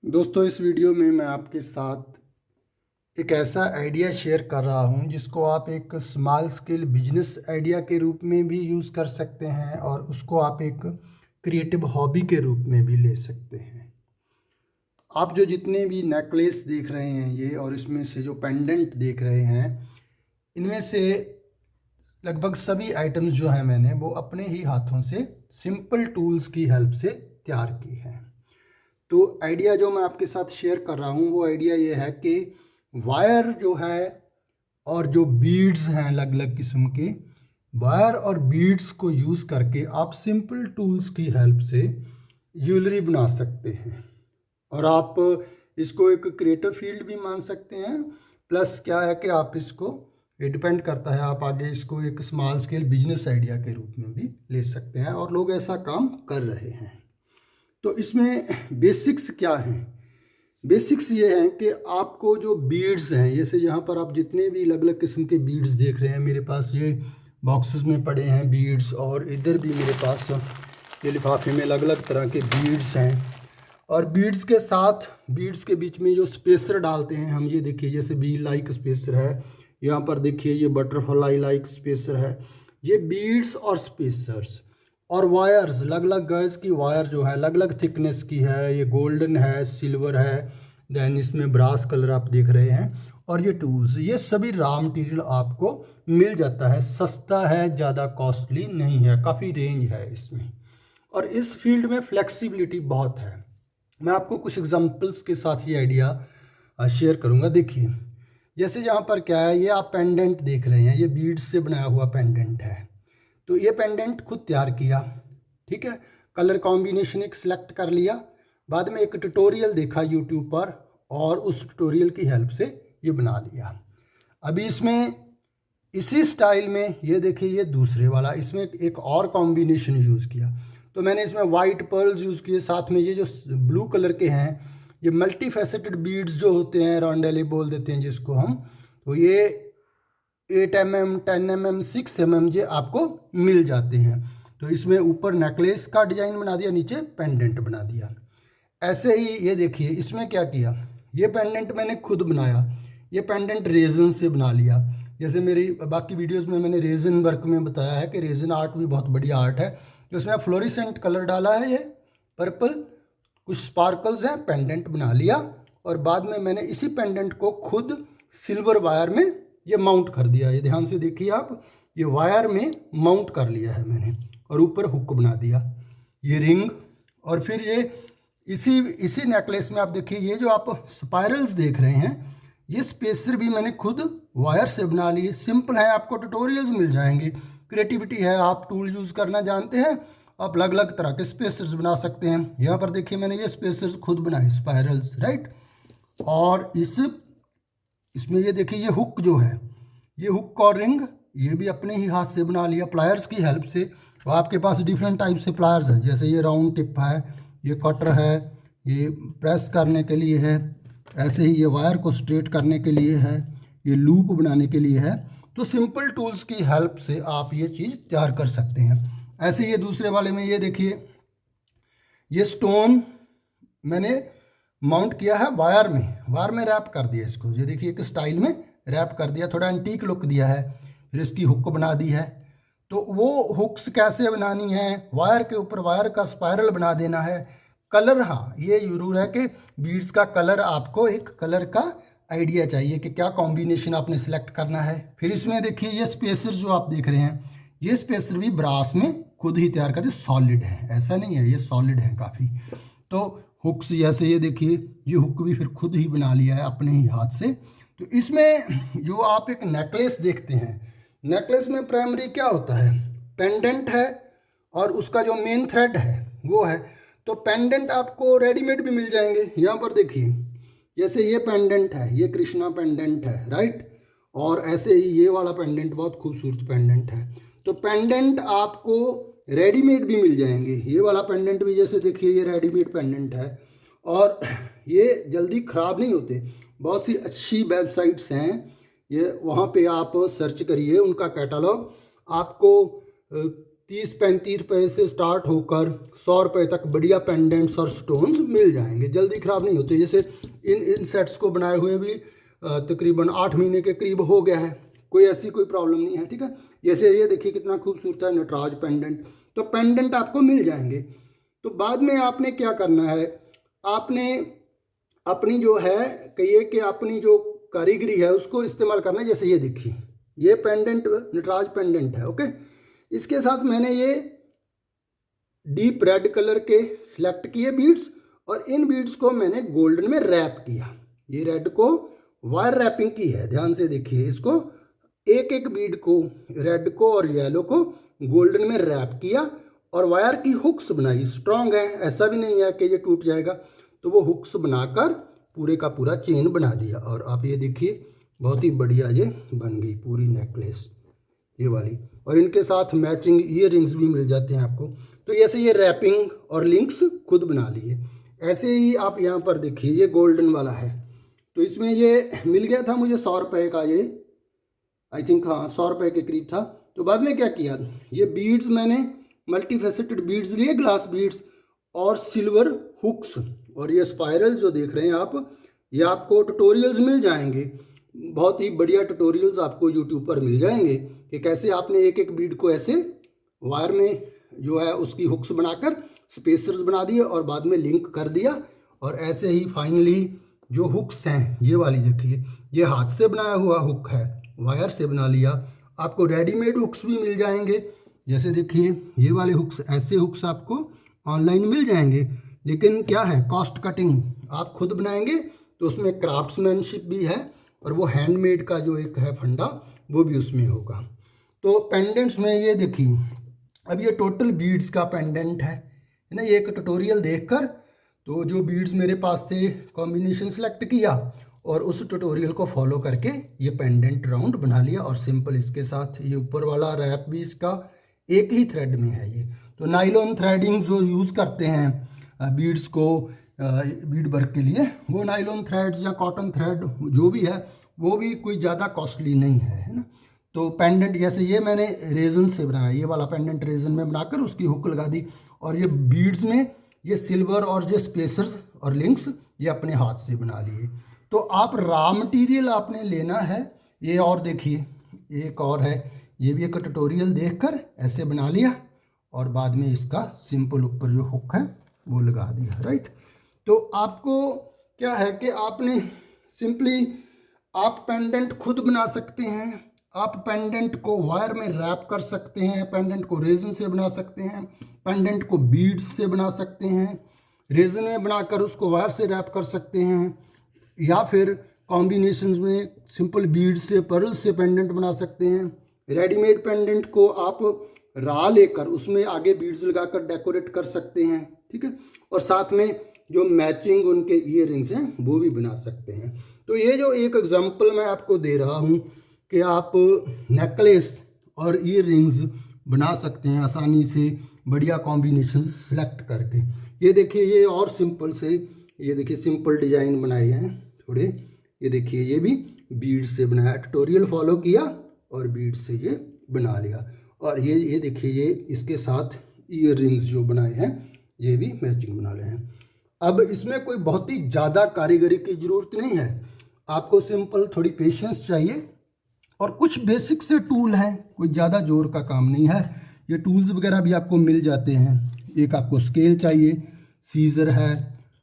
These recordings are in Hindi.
दोस्तों, इस वीडियो में मैं आपके साथ एक ऐसा आइडिया शेयर कर रहा हूं जिसको आप एक स्मॉल स्केल बिजनेस आइडिया के रूप में भी यूज़ कर सकते हैं और उसको आप एक क्रिएटिव हॉबी के रूप में भी ले सकते हैं। आप जो जितने भी नेकलेस देख रहे हैं ये और इसमें से जो पेंडेंट देख रहे हैं, इनमें से लगभग सभी आइटम्स जो हैं मैंने वो अपने ही हाथों से सिंपल टूल्स की हेल्प से तैयार की हैं। तो आइडिया जो मैं आपके साथ शेयर कर रहा हूँ वो आइडिया ये है कि वायर जो है और जो बीड्स हैं अलग अलग किस्म के वायर और बीड्स को यूज़ करके आप सिंपल टूल्स की हेल्प से ज्वेलरी बना सकते हैं। और आप इसको एक क्रिएटिव फील्ड भी मान सकते हैं। प्लस क्या है कि आप इसको, ये डिपेंड करता है, आप आगे इसको एक स्मॉल स्केल बिजनेस आइडिया के रूप में भी ले सकते हैं और लोग ऐसा काम कर रहे हैं। तो इसमें बेसिक्स क्या हैं? बेसिक्स ये हैं कि आपको जो बीड्स हैं, जैसे यहाँ पर आप जितने भी अलग अलग किस्म के बीड्स देख रहे हैं, मेरे पास ये बॉक्सेस में पड़े हैं बीड्स, और इधर भी मेरे पास ये लिफाफे में अलग अलग तरह के बीड्स हैं। और बीड्स के साथ बीड्स के बीच में जो स्पेसर डालते हैं हम, ये देखिए जैसे बी लाइक स्पेसर है, यहाँ पर देखिए ये बटरफ्लाई लाइक स्पेसर है। ये बीड्स और स्पेसर्स और वायर्स, अलग अलग गज की वायर जो है अलग अलग थिकनेस की है, ये गोल्डन है, सिल्वर है, देन इसमें ब्रास कलर आप देख रहे हैं। और ये टूल्स, ये सभी रॉ मटेरियल आपको मिल जाता है, सस्ता है, ज़्यादा कॉस्टली नहीं है, काफ़ी रेंज है इसमें। और इस फील्ड में फ्लेक्सिबिलिटी बहुत है। मैं आपको कुछ एग्जांपल्स के साथ ये आइडिया शेयर करूँगा। देखिए जैसे यहाँ पर क्या है, ये आप पेंडेंट देख रहे हैं, ये बीड्स से बनाया हुआ पेंडेंट है। तो ये पेंडेंट खुद तैयार किया, ठीक है, कलर कॉम्बिनेशन एक सिलेक्ट कर लिया, बाद में एक ट्यूटोरियल देखा यूट्यूब पर और उस ट्यूटोरियल की हेल्प से ये बना लिया। अभी इसमें इसी स्टाइल में ये देखिए, ये दूसरे वाला, इसमें एक और कॉम्बिनेशन यूज़ किया। तो मैंने इसमें वाइट पर्ल्स यूज़ किए, साथ में ये जो ब्लू कलर के हैं, ये मल्टी फैसेटेड बीड्स जो होते हैं, रॉन्डेले बोल देते हैं जिसको हम, तो ये 8 mm 10 mm 6 mm ये आपको मिल जाते हैं। तो इसमें ऊपर नेकलेस का डिज़ाइन बना दिया, नीचे पेंडेंट बना दिया। ऐसे ही ये देखिए इसमें क्या किया, ये पेंडेंट मैंने खुद बनाया, ये पेंडेंट रेजन से बना लिया। जैसे मेरी बाकी वीडियोस में मैंने रेजन वर्क में बताया है कि रेजन आर्ट भी बहुत बढ़िया आर्ट है। तो इसमें फ्लोरिसेंट कलर डाला है, ये पर्पल, कुछ स्पार्कल्स हैं, पेंडेंट बना लिया। और बाद में मैंने इसी पेंडेंट को खुद सिल्वर वायर में ये माउंट कर दिया। ये ध्यान से देखिए आप, ये वायर में माउंट कर लिया है मैंने, और ऊपर हुक बना दिया, ये रिंग। और फिर ये इसी नेकलेस में आप देखिए, ये जो आप स्पाइरल्स देख रहे हैं, ये स्पेसर भी मैंने खुद वायर से बना लिए। सिंपल है, आपको ट्यूटोरियल्स मिल जाएंगे। क्रिएटिविटी है, आप टूल यूज़ करना जानते हैं, आप अलग अलग तरह के स्पेसर्स बना सकते हैं। यहाँ पर देखिए मैंने ये स्पेसर्स खुद बनाए, स्पाइरल्स, राइट। और इसमें ये देखिए, ये हुक जो है, ये हुक और रिंग, ये भी अपने ही हाथ से बना लिया प्लायर्स की हेल्प से। तो आपके पास डिफरेंट टाइप से प्लायर्स हैं, जैसे ये राउंड टिप है, ये कटर है, ये प्रेस करने के लिए है, ऐसे ही ये वायर को स्ट्रेट करने के लिए है, ये लूप बनाने के लिए है। तो सिंपल टूल्स की हेल्प से आप ये चीज़ तैयार कर सकते हैं। ऐसे ये दूसरे वाले में ये देखिए, ये स्टोन मैंने माउंट किया है वायर में रैप कर दिया इसको। ये देखिए एक स्टाइल में रैप कर दिया, थोड़ा एंटीक लुक दिया है। फिर इसकी हुक बना दी है। तो वो हुक्स कैसे बनानी है, वायर के ऊपर वायर का स्पाइरल बना देना है। कलर, हाँ ये जरूर है कि बीड्स का कलर, आपको एक कलर का आइडिया चाहिए कि क्या कॉम्बिनेशन आपने सेलेक्ट करना है। फिर इसमें देखिए ये स्पेसर जो आप देख रहे हैं, ये स्पेसर भी ब्रास में खुद ही तैयार करके, सॉलिड है, ऐसा नहीं है, ये सॉलिड है काफ़ी। तो हुक्स जैसे ये देखिए, ये हुक भी फिर खुद ही बना लिया है अपने ही हाथ से। तो इसमें जो आप एक नेकलेस देखते हैं, नेकलेस में प्राइमरी क्या होता है, पेंडेंट है और उसका जो मेन थ्रेड है वो है। तो पेंडेंट आपको रेडीमेड भी मिल जाएंगे। यहाँ पर देखिए जैसे ये पेंडेंट है, ये कृष्णा पेंडेंट है, राइट। और ऐसे ही ये वाला पेंडेंट बहुत खूबसूरत पेंडेंट है। तो पेंडेंट आपको रेडीमेड भी मिल जाएंगे। ये वाला पेंडेंट भी जैसे देखिए, ये रेडीमेड पेंडेंट है और ये जल्दी ख़राब नहीं होते। बहुत सी अच्छी वेबसाइट्स हैं, ये वहाँ पे आप सर्च करिए, उनका कैटलॉग आपको 30-35 रुपये से स्टार्ट होकर 100 रुपये तक बढ़िया पेंडेंट्स और स्टोन्स मिल जाएंगे, जल्दी ख़राब नहीं होते। जैसे इन सेट्स को बनाए हुए भी तकरीबन 8 महीने के करीब हो गया है, कोई ऐसी कोई प्रॉब्लम नहीं है, ठीक है। जैसे ये देखिए कितना खूबसूरत है नटराज पेंडेंट, तो पेंडेंट आपको मिल जाएंगे। तो बाद में आपने क्या करना है, आपने अपनी जो है कहिए कि अपनी जो कारीगरी है उसको इस्तेमाल करना है। जैसे ये देखिए ये पेंडेंट नटराज पेंडेंट है, ओके। इसके साथ मैंने ये डीप रेड कलर के सिलेक्ट किए बीड्स, और इन बीड्स को मैंने गोल्डन में रैप किया। ये रेड को वायर रैपिंग की है, ध्यान से देखिए। इसको एक एक बीड को, रेड को और येलो को गोल्डन में रैप किया और वायर की हुक्स बनाई। स्ट्रॉन्ग है, ऐसा भी नहीं है कि ये टूट जाएगा, तो वो हुक्स बनाकर पूरे का पूरा चेन बना दिया। और आप ये देखिए बहुत ही बढ़िया ये बन गई पूरी नेकलेस ये वाली, और इनके साथ मैचिंग ईयर रिंग्स भी मिल जाते हैं आपको। तो ऐसे ये रैपिंग और लिंक्स खुद बना लिए। ऐसे ही आप यहाँ पर देखिए ये गोल्डन वाला है, तो इसमें ये मिल गया था मुझे 100 रुपये का, ये आई थिंक हाँ 100 रुपये के करीब था। तो बाद में क्या किया, ये बीड्स मैंने मल्टीफेसेटेड बीड्स लिए, ग्लास बीड्स और सिल्वर हुक्स, और ये स्पाइरल जो देख रहे हैं आप, ये आपको ट्यूटोरियल्स मिल जाएंगे, बहुत ही बढ़िया ट्यूटोरियल्स आपको यूट्यूब पर मिल जाएंगे कि कैसे आपने एक एक बीड को ऐसे वायर में जो है उसकी हुक्स बनाकर स्पेसर्स बना दिए और बाद में लिंक कर दिया। और ऐसे ही फाइनली जो हुक्स हैं ये वाली देखिए, ये हाथ से बनाया हुआ हुक है, वायर से बना लिया। आपको रेडीमेड हुक्स भी मिल जाएंगे, जैसे देखिए ये वाले हुक्स, ऐसे हुक्स आपको ऑनलाइन मिल जाएंगे। लेकिन क्या है, कॉस्ट कटिंग, आप खुद बनाएंगे तो उसमें क्राफ्ट्समैनशिप भी है, और वो हैंडमेड का जो एक है फंडा वो भी उसमें होगा। तो पेंडेंट्स में ये देखिए, अब ये टोटल बीड्स का पेंडेंट है ना। ये एक ट्यूटोरियल देखकर तो जो बीड्स मेरे पास थे कॉम्बिनेशन सेलेक्ट किया और उस ट्यूटोरियल को फॉलो करके ये पेंडेंट राउंड बना लिया। और सिंपल इसके साथ ये ऊपर वाला रैप भी इसका एक ही थ्रेड में है ये। तो नाइलॉन थ्रेडिंग जो यूज़ करते हैं बीड्स को बीड वर्क के लिए, वो नाइलॉन थ्रेड्स या कॉटन थ्रेड जो भी है वो भी कोई ज़्यादा कॉस्टली नहीं है ना। तो पेंडेंट जैसे ये मैंने रेजन से बनाया, ये वाला पेंडेंट रेजन में बनाकर उसकी हुक लगा दी, और ये बीड्स में ये सिल्वर और जो स्पेसर्स और लिंक्स ये अपने हाथ से बना लिए। तो आप रॉ मटेरियल आपने लेना है। ये और देखिए एक और है, ये भी एक ट्यूटोरियल देखकर ऐसे बना लिया और बाद में इसका सिंपल ऊपर जो हुक है वो लगा दिया, राइट। तो आपको क्या है कि आपने सिंपली आप पेंडेंट खुद बना सकते हैं, आप पेंडेंट को वायर में रैप कर सकते हैं, पेंडेंट को रेजन से बना सकते हैं, पेंडेंट को बीड्स से बना सकते हैं, रेजन में बनाकर उसको वायर से रैप कर सकते हैं, या फिर कॉम्बिनेशन में सिंपल बीड्स से पर्ल से पेंडेंट बना सकते हैं। रेडीमेड पेंडेंट को आप रॉ लेकर उसमें आगे बीड्स लगाकर डेकोरेट कर सकते हैं, ठीक है। और साथ में जो मैचिंग उनके ईयर रिंग्स हैं वो भी बना सकते हैं। तो ये जो एक एग्जांपल मैं आपको दे रहा हूँ कि आप नेकलेस और ईयर रिंग्स बना सकते हैं आसानी से बढ़िया कॉम्बिनेशन सेलेक्ट करके। ये देखिए ये और सिंपल से, ये देखिए सिंपल डिज़ाइन बनाए हैं थोड़े, ये देखिए ये भी बीड से बनाया, ट्यूटोरियल फॉलो किया और बीड से ये बना लिया। और ये देखिए ये इसके साथ ईयर रिंग्स जो बनाए हैं ये भी मैचिंग बना रहे हैं। अब इसमें कोई बहुत ही ज़्यादा कारीगरी की ज़रूरत नहीं है, आपको सिंपल थोड़ी पेशेंस चाहिए और कुछ बेसिक से टूल हैं, कोई ज़्यादा जोर का काम नहीं है। ये टूल्स वगैरह भी आपको मिल जाते हैं। एक आपको स्केल चाहिए, सीजर है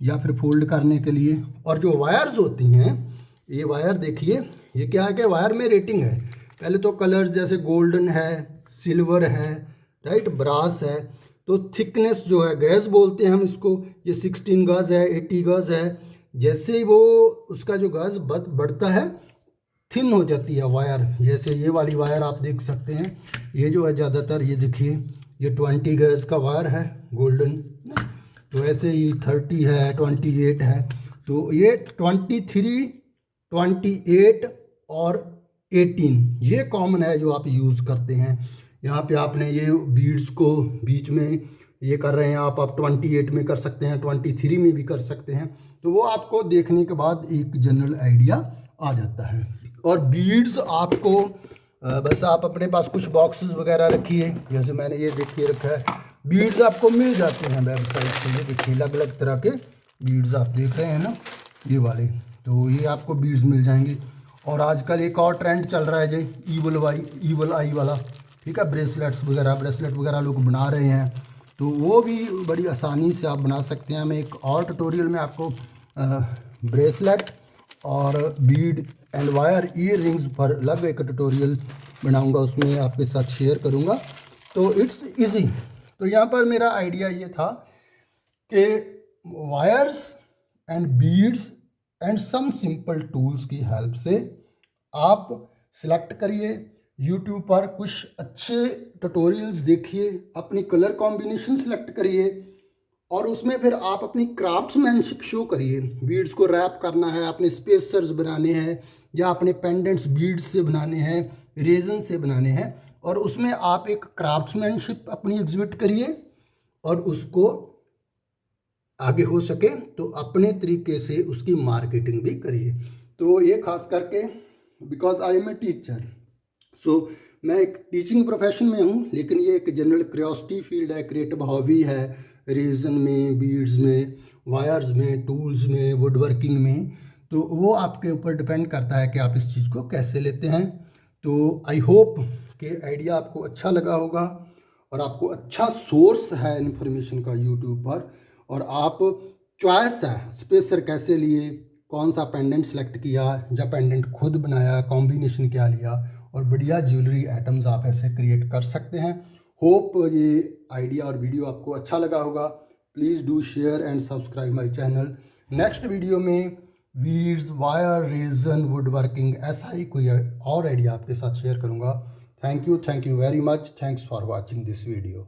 या फिर फोल्ड करने के लिए, और जो वायर्स होती हैं ये वायर देखिए, ये क्या है कि वायर में रेटिंग है। पहले तो कलर्स जैसे गोल्डन है, सिल्वर है, राइट, ब्रास है। तो थिकनेस जो है गैज बोलते हैं हम इसको, ये 16 गज है, 80 गज है। जैसे ही वो उसका जो गज बढ़ता है थिन हो जाती है वायर। जैसे ये वाली वायर आप देख सकते हैं, ये जो है ज़्यादातर ये देखिए ये 20 गज का वायर है गोल्डन। तो ऐसे ही 30 है, 28 है। तो ये 23, 28 और 18 ये कॉमन है जो आप यूज़ करते हैं। यहाँ पे आपने ये बीड्स को बीच में ये कर रहे हैं आप 28 में कर सकते हैं, 23 में भी कर सकते हैं। तो वो आपको देखने के बाद एक जनरल आइडिया आ जाता है। और बीड्स आपको बस आप अपने पास कुछ बॉक्सेस वगैरह रखिए, जैसे मैंने ये देखिए रखा है। बीड्स आपको मिल जाते हैं वेबसाइट से, ये देखिए अलग अलग तरह के बीड्स आप देख रहे हैं ना, ये वाले, तो ये आपको बीड्स मिल जाएंगे। और आजकल एक और ट्रेंड चल रहा है जी, ईवल आई वाला, ठीक है, ब्रेसलेट वगैरह लोग बना रहे हैं, तो वो भी बड़ी आसानी से आप बना सकते हैं। मैं एक और ट्यूटोरियल में आपको ब्रेसलेट और Beed and wire year rings पर अलग एक ट्यूटोरियल बनाऊंगा, उसमें आपके साथ शेयर करूंगा, तो इट्स इजी। तो यहाँ पर मेरा आइडिया ये था कि wires and beads and some simple tools की हेल्प से आप सिलेक्ट करिए, यूट्यूब पर कुछ अच्छे ट्यूटोरियल्स देखिए, अपनी कलर कॉम्बिनेशन सिलेक्ट करिए और उसमें फिर आप अपनी क्राफ्ट्समैनशिप शो करिए। बीड्स को रैप करना है, अपने स्पेसर्स बनाने हैं या अपने पेंडेंट्स बीड्स से बनाने हैं, रेजन से बनाने हैं, और उसमें आप एक क्राफ्ट्समैनशिप अपनी एग्जिबिट करिए और उसको आगे हो सके तो अपने तरीके से उसकी मार्केटिंग भी करिए। तो ये खास करके because I am a teacher, so मैं एक टीचिंग प्रोफेशन में हूँ, लेकिन ये एक जनरल क्यूरियोसिटी फील्ड है, क्रिएटिव हॉबी है, रेजन में, बीड्स में, वायर्स में, टूल्स में, वुड वर्किंग में, तो वो आपके ऊपर डिपेंड करता है कि आप इस चीज़ को कैसे लेते हैं। तो आई होप कि आइडिया आपको अच्छा लगा होगा और आपको अच्छा सोर्स है इन्फॉर्मेशन का यूट्यूब पर, और आप चॉइस है स्पेसर कैसे लिए, कौन सा पेंडेंट सेलेक्ट किया या पेंडेंट खुद बनाया, कॉम्बिनेशन क्या लिया, और बढ़िया ज्वेलरी आइटम्स आप ऐसे क्रिएट कर सकते हैं। होप ये आइडिया और वीडियो आपको अच्छा लगा होगा। Please do share and subscribe my channel. Next video में beads, wire, resin, wood working, ऐसा ही कोई और आइडिया आपके साथ शेयर करूँगा। Thank you very much, thanks for watching this video.